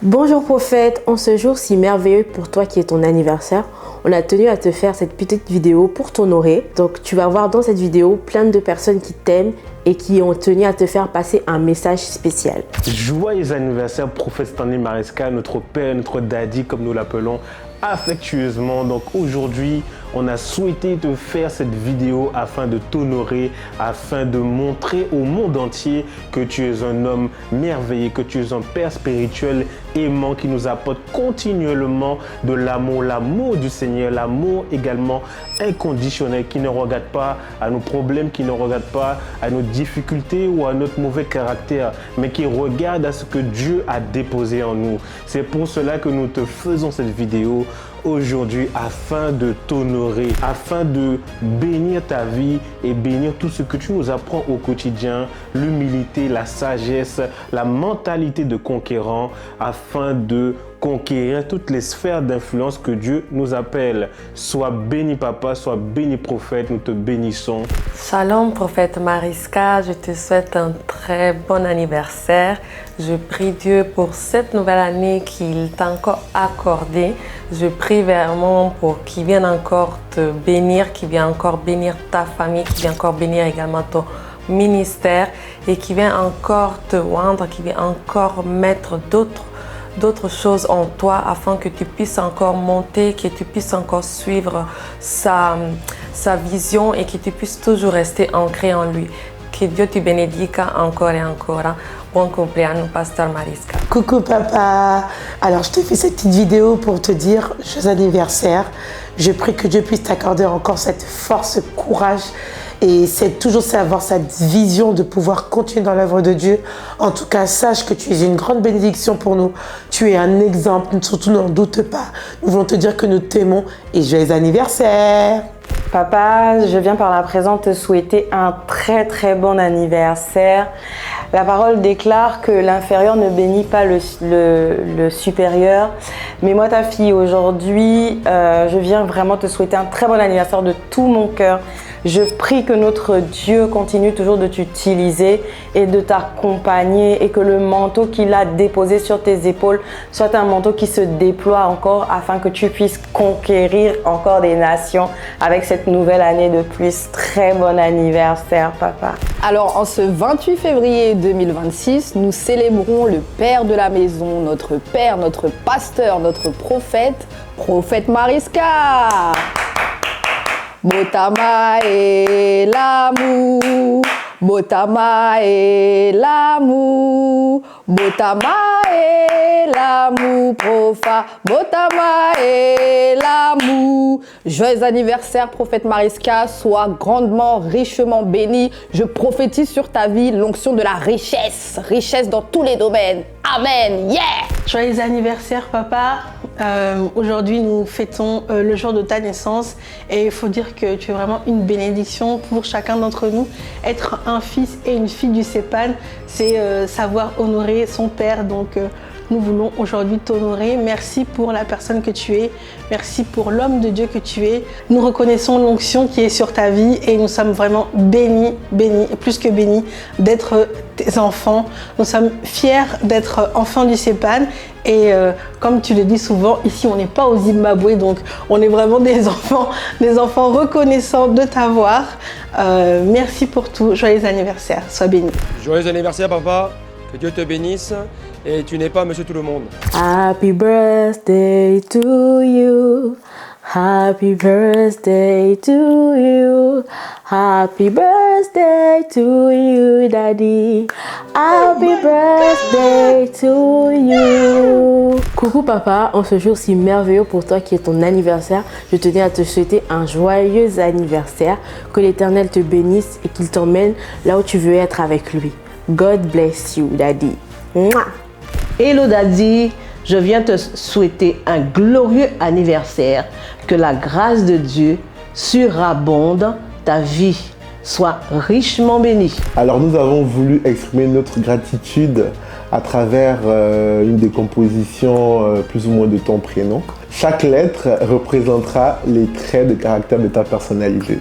Bonjour prophète, en ce jour si merveilleux pour toi qui est ton anniversaire, on a tenu à te faire cette petite vidéo pour t'honorer. Donc tu vas voir dans cette vidéo plein de personnes qui t'aiment et qui ont tenu à te faire passer un message spécial. Joyeux anniversaire prophète Stanley Mariska, notre père, notre daddy comme nous l'appelons affectueusement. Donc aujourd'hui, on a souhaité te faire cette vidéo afin de t'honorer, afin de montrer au monde entier que tu es un homme merveilleux, que tu es un père spirituel aimant qui nous apporte continuellement de l'amour, l'amour du Seigneur, l'amour également inconditionnel, qui ne regarde pas à nos problèmes, qui ne regarde pas à nos difficultés ou à notre mauvais caractère, mais qui regarde à ce que Dieu a déposé en nous. C'est pour cela que nous te faisons cette vidéo aujourd'hui afin de t'honorer, afin de bénir ta vie et bénir tout ce que tu nous apprends au quotidien, l'humilité, la sagesse, la mentalité de conquérant, afin de conquérir toutes les sphères d'influence que Dieu nous appelle. Sois béni papa, sois béni prophète, nous te bénissons. Shalom prophète Mariska, je te souhaite un très bon anniversaire. Je prie Dieu pour cette nouvelle année qu'il t'a encore accordée. Je prie vraiment pour qu'il vienne encore te bénir, qu'il vienne encore bénir ta famille, qu'il vienne encore bénir également ton ministère et qu'il vienne encore te rendre, qu'il vienne encore mettre d'autres choses en toi afin que tu puisses encore monter, que tu puisses encore suivre sa vision et que tu puisses toujours rester ancré en lui. Que Dieu te bénédica encore et encore. Bon cumpleaños, Pasteur Mariska. Coucou papa. Alors je te fais cette petite vidéo pour te dire joyeux anniversaire. Je prie que Dieu puisse t'accorder encore cette force, ce courage et c'est toujours avoir cette vision de pouvoir continuer dans l'œuvre de Dieu. En tout cas, sache que tu es une grande bénédiction pour nous. Tu es un exemple, surtout n'en doute pas. Nous voulons te dire que nous t'aimons et joyeux anniversaire. Papa, je viens par la présente te souhaiter un très bon anniversaire. La parole déclare que l'inférieur ne bénit pas le supérieur. Mais moi, ta fille, aujourd'hui, je viens vraiment te souhaiter un très bon anniversaire de tout mon cœur. Je prie que notre Dieu continue toujours de t'utiliser et de t'accompagner et que le manteau qu'il a déposé sur tes épaules soit un manteau qui se déploie encore afin que tu puisses conquérir encore des nations avec cette nouvelle année de plus. Très bon anniversaire, papa. Alors, en ce 28 février 2026, nous célébrons le Père de la maison, notre Père, notre pasteur, notre prophète, prophète Mariska. Botama et l'amour, Botama et l'amour, Botama et l'amour, profa, Botama et l'amour. Joyeux anniversaire, prophète Mariska, sois grandement, richement béni. Je prophétise sur ta vie l'onction de la richesse, richesse dans tous les domaines. Amen, yeah! Joyeux anniversaire papa. Aujourd'hui nous fêtons le jour de ta naissance et il faut dire que tu es vraiment une bénédiction pour chacun d'entre nous. Être un fils et une fille du CEPAN, c'est savoir honorer son père. Donc nous voulons aujourd'hui t'honorer. Merci pour la personne que tu es. Merci pour l'homme de Dieu que tu es. Nous reconnaissons l'onction qui est sur ta vie et nous sommes vraiment bénis, plus que bénis d'être tes enfants. Nous sommes fiers d'être enfants du CEPAN. Et comme tu le dis souvent, ici on n'est pas au Zimbabwe, donc on est vraiment des enfants reconnaissants de t'avoir. Merci pour tout. Joyeux anniversaire. Sois béni. Joyeux anniversaire papa. Que Dieu te bénisse et tu n'es pas monsieur tout le monde. Happy birthday to you. Happy birthday to you. Happy birthday to you, Daddy. Happy birthday to you. Coucou papa, en ce jour si merveilleux pour toi qui est ton anniversaire, je tenais à te souhaiter un joyeux anniversaire. Que l'Éternel te bénisse et qu'il t'emmène là où tu veux être avec lui. God bless you, Daddy. Mouah. Hello Daddy, je viens te souhaiter un glorieux anniversaire. Que la grâce de Dieu surabonde ta vie. Sois richement béni. Alors nous avons voulu exprimer notre gratitude à travers une des compositions plus ou moins de ton prénom. Chaque lettre représentera les traits de caractère de ta personnalité.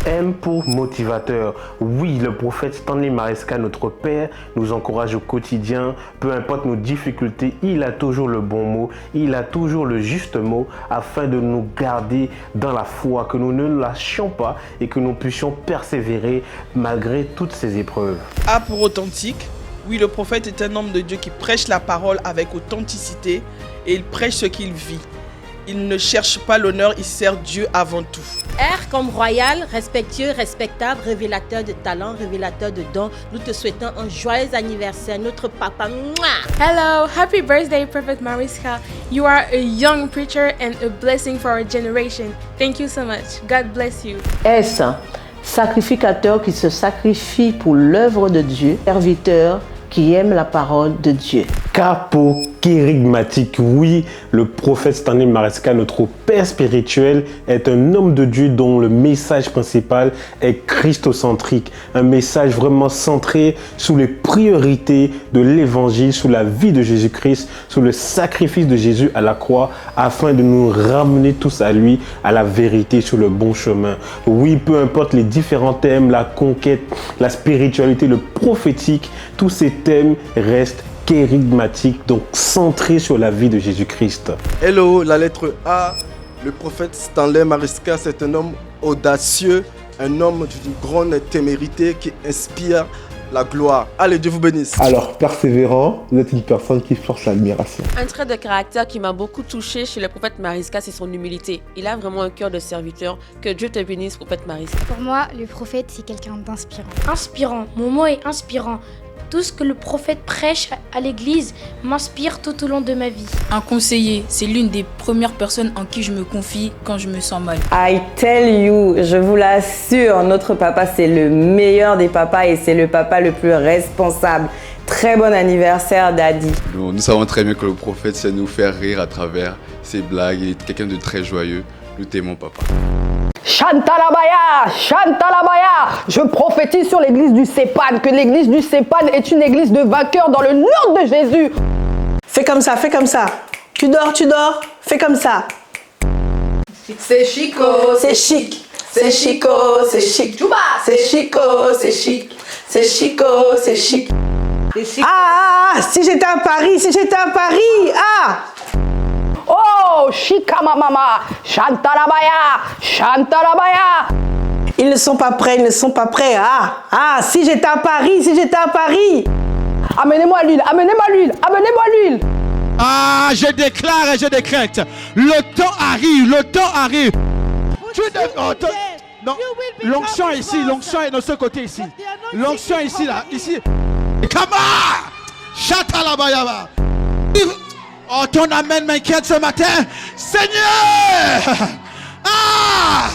M pour motivateur. Oui, le prophète Stanley Maresca, notre père, nous encourage au quotidien. Peu importe nos difficultés, il a toujours le bon mot, il a toujours le juste mot afin de nous garder dans la foi, que nous ne lâchions pas et que nous puissions persévérer malgré toutes ces épreuves. A pour authentique. Oui, le prophète est un homme de Dieu qui prêche la parole avec authenticité et il prêche ce qu'il vit. Il ne cherche pas l'honneur, il sert Dieu avant tout. R comme royal, respectueux, respectable, révélateur de talent, révélateur de dons. Nous te souhaitons un joyeux anniversaire, notre papa. Mouah! Hello, happy birthday, Prophet Maresca. You are a young preacher and a blessing for our generation. Thank you so much. God bless you. S, sacrificateur qui se sacrifie pour l'œuvre de Dieu, serviteur qui aime la parole de Dieu. K pour kérigmatique. Oui, le prophète Stanley Maresca, notre père spirituel, est un homme de Dieu dont le message principal est christocentrique. Un message vraiment centré sur les priorités de l'évangile, sur la vie de Jésus-Christ, sur le sacrifice de Jésus à la croix, afin de nous ramener tous à lui, à la vérité, sur le bon chemin. Oui, peu importe les différents thèmes, la conquête, la spiritualité, le prophétique, tous ces thèmes restent kérigmatique, donc centré sur la vie de Jésus-Christ. Hello, la lettre A. Le prophète Stanley Maresca, c'est un homme audacieux, un homme d'une grande témérité qui inspire la gloire. Allez, Dieu vous bénisse. Alors, persévérant, vous êtes une personne qui force l'admiration. Un trait de caractère qui m'a beaucoup touché chez le prophète Maresca, c'est son humilité. Il a vraiment un cœur de serviteur. Que Dieu te bénisse, prophète Maresca. Pour moi, le prophète, c'est quelqu'un d'inspirant. Inspirant, mon mot est inspirant. Tout ce que le prophète prêche à l'église m'inspire tout au long de ma vie. Un conseiller, c'est l'une des premières personnes en qui je me confie quand je me sens mal. I tell you, je vous l'assure, notre papa c'est le meilleur des papas et c'est le papa le plus responsable. Très bon anniversaire, Daddy. Nous savons très bien que le prophète sait nous faire rire à travers ses blagues. Il est quelqu'un de très joyeux. Nous t'aimons, papa. Chantalabaya, Chantalabaya, je prophétise sur l'église du Sépan, que l'église du Sépan est une église de vainqueurs dans le nom de Jésus. Fais comme ça, fais comme ça. Tu dors, fais comme ça. C'est chico, c'est chic, c'est chico, c'est chic. C'est chico, c'est chic, c'est chico, c'est chic. Ah, si j'étais à Paris, ah. Oh, Chica Mama, Chantalabaya, Chantalabaya. Ils ne sont pas prêts, Ah, si j'étais à Paris. Amenez-moi l'huile. Ah, je déclare et je décrète. Le temps arrive. Non, l'onction est ici, l'onction est de ce côté ici. L'onction est ici, là, ici. Kama! Chatalabayaba. Oh, ton amène m'inquiète ce matin. Seigneur! Ah!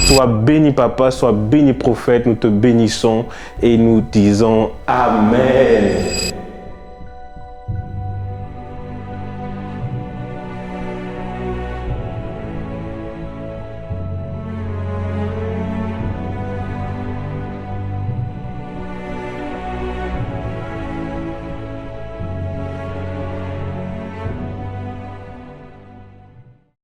Sois béni papa, sois béni prophète, nous te bénissons et nous disons Amen.